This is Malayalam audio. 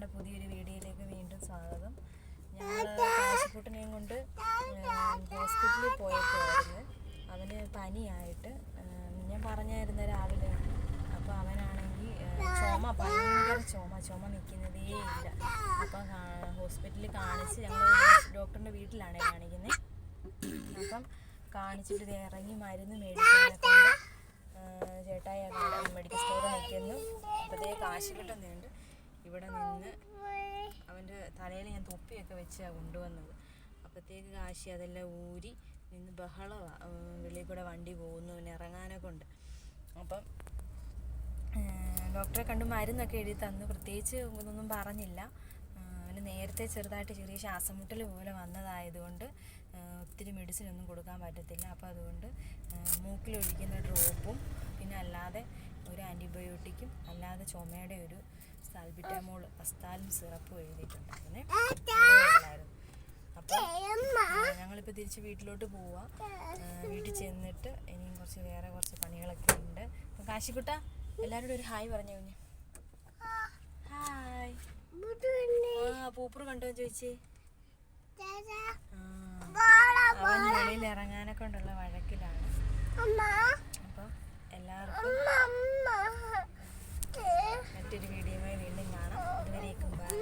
ഞങ്ങളുടെ പുതിയൊരു വീഡിയോയിലേക്ക് വീണ്ടും സ്വാഗതം. ഞങ്ങൾ കാശിക്കുട്ടനെയും കൊണ്ട് ഹോസ്പിറ്റലിൽ പോയപ്പോഴായിരുന്നു. അവന് പനിയായിട്ട് ഞാൻ പറഞ്ഞായിരുന്നു രാവിലെ. അപ്പോൾ അവനാണെങ്കിൽ ഭയങ്കര ചുമ നിൽക്കുന്നതേ ഇല്ല. അപ്പം ഹോസ്പിറ്റലിൽ കാണിച്ച് ഞങ്ങൾ ഡോക്ടറിൻ്റെ വീട്ടിലാണ് കാണിക്കുന്നത്. അപ്പം കാണിച്ചിട്ട് ഇത് ഇറങ്ങി മരുന്ന് മേടിക്കാനെ കൊണ്ട് ചേട്ടായി മെഡിക്കൽ സ്റ്റോറിൽ നിൽക്കുന്നു. അപ്പോഴത്തേക്ക് കാശ് കിട്ടുന്നുണ്ട്. ഇവിടെ നിന്ന് അവൻ്റെ തലയിൽ ഞാൻ തൊപ്പിയൊക്കെ വെച്ചാണ് കൊണ്ടുവന്നത്. അപ്പോഴത്തേക്ക് കാശി അതെല്ലാം ഊരി നിന്ന് ബഹളമാണ്. വെളിയിൽ കൂടെ വണ്ടി പോകുന്നു, പിന്നെ ഇറങ്ങാനൊക്കെ ഉണ്ട്. അപ്പം ഡോക്ടറെ കണ്ട് മരുന്നൊക്കെ എഴുതി തന്നു. പ്രത്യേകിച്ച് ഒന്നും പറഞ്ഞില്ല. അവന് നേരത്തെ ചെറുതായിട്ട് ചെറിയ ശ്വാസം മുട്ടൽ പോലെ വന്നതായതുകൊണ്ട് ഒത്തിരി മെഡിസിൻ ഒന്നും കൊടുക്കാൻ പറ്റത്തില്ല. അപ്പോൾ അതുകൊണ്ട് മൂക്കിലൊഴിക്കുന്ന ഡ്രോപ്പും പിന്നെ അല്ലാതെ ഒരു ആൻറ്റിബയോട്ടിക്കും അല്ലാതെ ചുമയുടെ ഒരു സാൽബിറ്റാമോൾ അസ്താലും സിറപ്പും എഴുതിയിട്ടുണ്ടായിരുന്നേ. അപ്പോൾ ഞങ്ങളിപ്പോൾ തിരിച്ച് വീട്ടിലോട്ട് പോവാം. വീട്ടിൽ ചെന്നിട്ട് ഇനിയും വേറെ കുറച്ച് പണികളൊക്കെ ഉണ്ട്. അപ്പോൾ കാശിക്കുട്ട എല്ലാവരോടും ഒരു ഹായ് പറഞ്ഞു. കുഞ്ഞ് ഹായ്. പൂപ്പുറ് കണ്ടോ ചോദിച്ചേ. അവൻ വെളിയിൽ ഇറങ്ങാനൊക്കെ ഉണ്ടുള്ള വഴക്കിലാണ്. അപ്പോൾ എല്ലാവർക്കും മറ്റൊരു വീഡിയോയുമായി വീണ്ടും കാണാം. അതുവരേക്കും ബൈ.